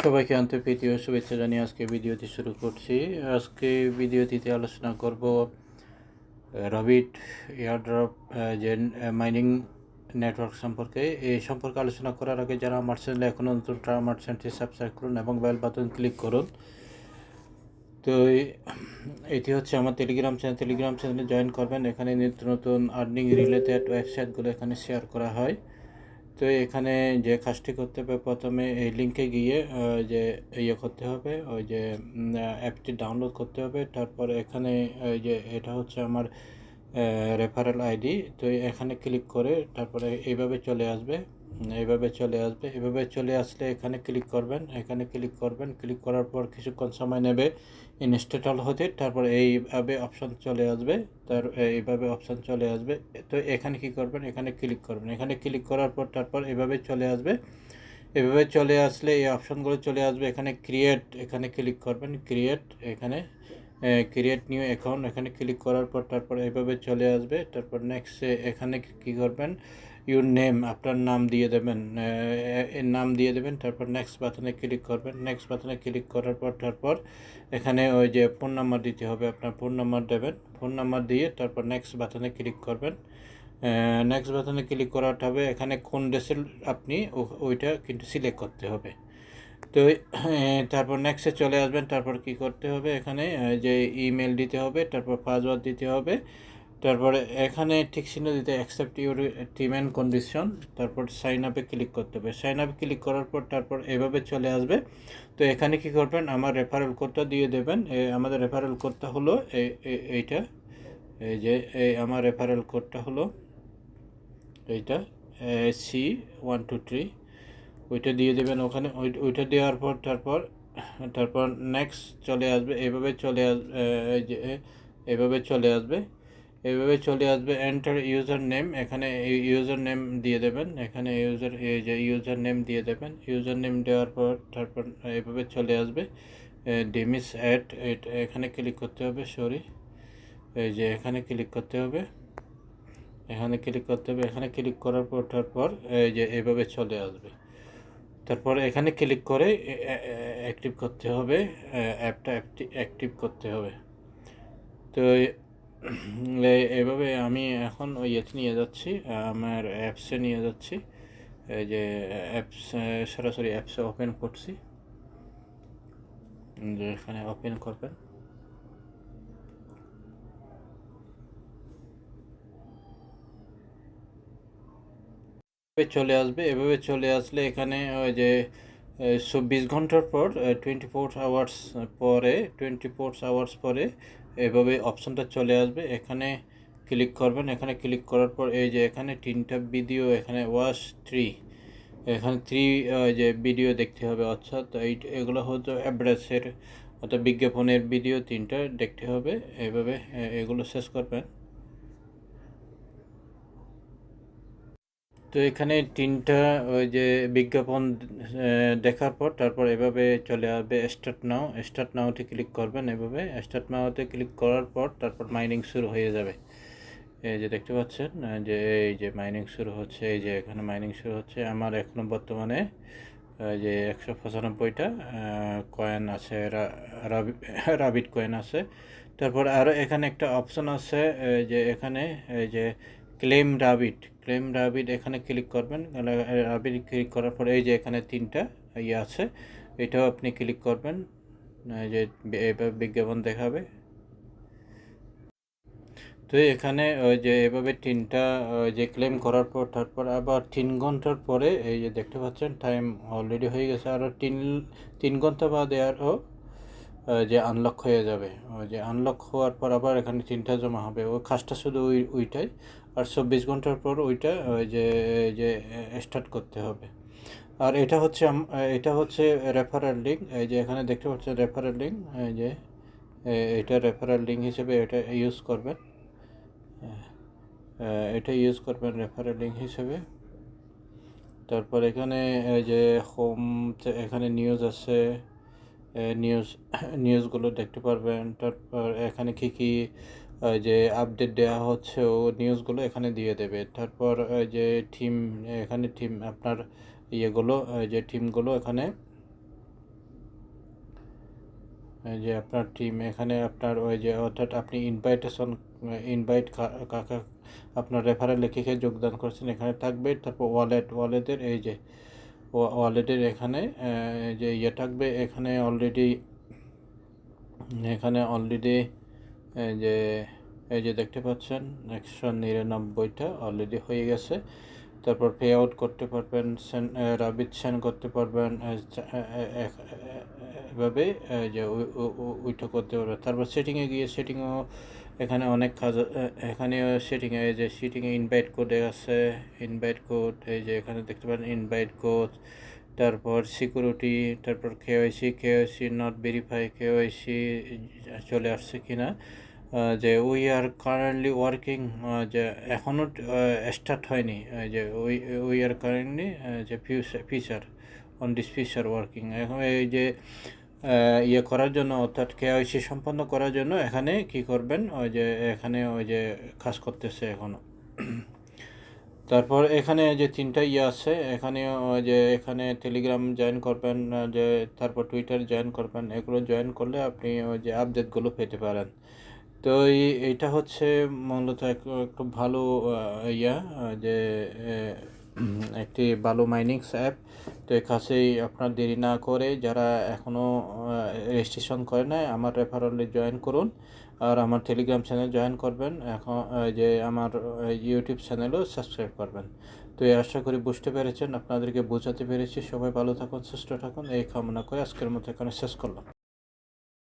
সবাইকে আন্তরিক ও শুভেচ্ছা জানিয়ে আজকে ভিডিওটি শুরু করছি। আজকে ভিডিওটিতে আলোচনা করব রাবিট এয়ারড্রপ যে মাইনিং নেটওয়ার্ক সম্পর্কে। এই সম্পর্কে আলোচনা করার আগে যারা আমার চ্যানেলে এখনও নতুন তারা আমার চ্যানেলটি সাবস্ক্রাইব করুন এবং বেল বাটন ক্লিক করুন। তো এটি হচ্ছে আমার টেলিগ্রাম চ্যানেলে জয়েন করবেন। এখানে নিত্য নতুন আর্নিং রিলেটেড ওয়েবসাইটগুলো এখানে শেয়ার করা হয়। তো এখানে যে কাজটি করতে হবে, প্রথমে এই লিঙ্কে গিয়ে যে করতে হবে, ওই যে অ্যাপটি ডাউনলোড করতে হবে। তারপর এখানে ওই যে এটা হচ্ছে আমার রেফারেল আইডি। তো এখানে ক্লিক করে তারপরে এইভাবে চলে আসবে। এভাবে চলে আসলে এখানে ক্লিক করবেন। ক্লিক করার পর কিছুক্ষণ সময় নেবে ইনস্টল হতে। তারপর এইভাবে অপশন চলে আসবে। তো এখানে কি করবেন, এখানে ক্লিক করার পর তারপর এভাবে চলে আসবে। এভাবে চলে আসলে এই অপশনগুলো চলে আসবে। এখানে এখানে ক্লিক করবেন। ক্রিয়েট নিউ অ্যাকাউন্ট এখানে ক্লিক করার পর তারপর এইভাবে চলে আসবে। তারপর নেক্সট এখানে কি করবেন, ইউর নেম, আপনার নাম দিয়ে দেবেন। তারপর নেক্সট বাটনে ক্লিক করবেন। ক্লিক করার পর তারপর এখানে ওই যে ফোন নাম্বার দিতে হবে, আপনার ফোন নাম্বার দেবেন। ফোন নাম্বার দিয়ে তারপর নেক্সট বাটনে ক্লিক করবেন। নেক্সট বাটনে ক্লিক করাতে হবে। এখানে কোন দেশের আপনি ওইটা কিন্তু সিলেক্ট করতে হবে। তো তারপর নেক্সটে চলে আসবেন। তারপর কি করতে হবে, এখানে যে ইমেল দিতে হবে, তারপর পাসওয়ার্ড দিতে হবে। তারপরে এখানে ঠিক চিহ্ন দিতে accept your team and condition. তারপর সাইন আপে ক্লিক করতে হবে। সাইন আপে ক্লিক করার পর তারপর এভাবে চলে আসবে। তো এখানে কি করবেন, আমার রেফারেল কোডটা দিয়ে দেবেন। আমাদের রেফারেল কোডটা হলো এইটা। এই যে আমার রেফারেল কোডটা হলো এইটা C123। ওইটা দিয়ে দেবেন ওখানে। ওইটা দেওয়ার পর তারপর নেক্সট চলে আসবে। এভাবে চলে আসবে এন্টার ইউজার নেম। এখানে ইউজার নেম দিয়ে দেবেন। এখানে ইউজার নেম দিয়ে দেবেন। ইউজার নেম দেওয়ার পর তারপর এভাবে চলে আসবে ডিমিস অ্যাড। এখানে ক্লিক করতে হবে। এখানে ক্লিক করতে হবে। এখানে ক্লিক করার পর তারপর এভাবে চলে আসবে। তারপর এখানে ক্লিক করে অ্যাক্টিভ করতে হবে, অ্যাপটা অ্যাক্টিভ করতে হবে। তো এভাবে আমি এখন নিয়ে যাচ্ছি, আমার অ্যাপসে নিয়ে যাচ্ছি। এই যে সরাসরি অ্যাপসে ওপেন করছি। যে এখানে ওপেন করবেন। এভাবে চলে আসলে এখানে ওই যে 24 ঘন্টার পর 24 আওয়ার্স পরে এভাবে অপশনটা চলে আসবে। এখানে ক্লিক করবেন। এখানে ক্লিক করার পর এই যে এখানে 3টা ভিডিও, এখানে ওয়াচ 3, এখানে 3 যে ভিডিও দেখতে হবে। অর্থাৎ এগুলো হয়তো অ্যাডভার্টাইজের অর্থাৎ বিজ্ঞাপনের ভিডিও 3টা দেখতে হবে। এভাবে এগুলো শেষ করবেন। তো এখানে 3টা ওই যে বিজ্ঞাপন দেখার পর তারপর এভাবে চলে আসবে স্টার্ট নাওতে ক্লিক করবেন। এভাবে স্টার্ট নাওতে ক্লিক করার পর তারপর মাইনিং শুরু হয়ে যাবে। এই যে দেখতে পাচ্ছেন যে এই যে মাইনিং শুরু হচ্ছে। এই যে এখানে মাইনিং শুরু হচ্ছে। আমার এখনও বর্তমানে যে 195টা কয়েন আছে, রাবিট কয়েন আছে। তারপর আরও এখানে একটা অপশন আছে যে এখানে এই যে ক্লেম রাবিট এখানে ক্লিক করবেন। রাবিট ক্লিক করার পরে এই যে এখানে 3টা আছে, এটাও আপনি ক্লিক করবেন। যে বিজ্ঞাপন দেখাবে। তো এখানে ওই যে এভাবে 3টা যে ক্লেম করার পর তারপর আবার 3 ঘন্টার পরে এই যে দেখতে পাচ্ছেন টাইম অলরেডি হয়ে গেছে। আরও 3 ঘন্টা বাদে আরও যে আনলক হয়ে যাবে। ওই যে আনলক হওয়ার পর আবার এখানে 3টা জমা হবে। ওই কাজটা শুধু ওইটাই। আর 24 ঘন্টার পর ওইটা ওই যে স্টার্ট করতে হবে। আর এটা হচ্ছে রেফারেল লিঙ্ক। এই যে এখানে দেখতে পাচ্ছেন রেফারেল লিঙ্ক। এই যে এটা রেফারেল লিঙ্ক হিসেবে এটা ইউজ করবেন। রেফারেল লিঙ্ক হিসেবে। তারপর এখানে এই যে হোম, এখানে নিউজ আছে, নিউজগুলো দেখতে পারবেন। তারপর এখানে কি যে আপডেট দেওয়া হচ্ছে ও নিউজগুলো এখানে দিয়ে দেবে। তারপর যে এখানে আপনার যে টিমগুলো এখানে এই যে আপনার টিম এখানে আপনার ওই যে অর্থাৎ আপনি ইনভাইট কাকা আপনার রেফারেলে কে যোগদান করছেন এখানে থাকবে। তারপর ওয়ালেটের এই যে ওয়ালেটের এখানে যে ইয়ে থাকবে, এখানে অলরেডি যে এই যে দেখতে পাচ্ছেন 199টা অলরেডি হয়ে গেছে। তারপর পে আউট করতে পারবেন, রাবিট সেন্ড করতে পারবেন, এভাবে যে ওইটা করতে পারবেন। তারপর সেটিংয়ে গিয়ে সেটিংও এখানে অনেক কাজ, এখানে সেটিংয়ে ইনভাইট কোডে আছে, ইনভাইট কোড এই যে এখানে দেখতে পারেন ইনভাইট কোড। তারপর সিকিউরিটি, তারপর কেওয়াইসি নট ভেরিফাই, কেওয়াইসি চলে আসছে কিনা, যে উই আর কারেন্টলি ওয়ার্কিং, যে এখনও স্টার্ট হয়নি, যে উই আর কারেন্টলি যে feature on this feature working. এখন এই যে ইয়ে করার জন্য অর্থাৎ কেওয়াইসি সম্পন্ন করার জন্য এখানে কি করবেন, ওই যে এখানে ওই যে কাজ করতেছে এখনও। তারপর এখানে যে তিনটা ইয়ে আছে, এখানে ওই যে এখানে টেলিগ্রাম জয়েন করবেন, যে তারপর টুইটার জয়েন করবেন। এগুলো জয়েন করলে আপনি ওই যে আপডেটগুলো পেতে পারেন। তো এইটা হচ্ছে মূলত একটু ভালো ইয়া, যে একটি ভালো মাইনিংস অ্যাপ। তো এর কাছেই আপনার দেরি না করে যারা এখনও রেজিস্ট্রেশন করে নাই আমার রেফারেলে জয়েন করুন, আর আমার টেলিগ্রাম চ্যানেল জয়েন করবেন, এখন যে আমার ইউটিউব চ্যানেলও সাবস্ক্রাইব করবেন। তো এই আশা করি বুঝতে পেরেছেন, আপনাদেরকে বোঝাতে পেরেছি। সবাই ভালো থাকুন, সুস্থ থাকুন এই কামনা করে আজকের মতো এখানে শেষ করলাম।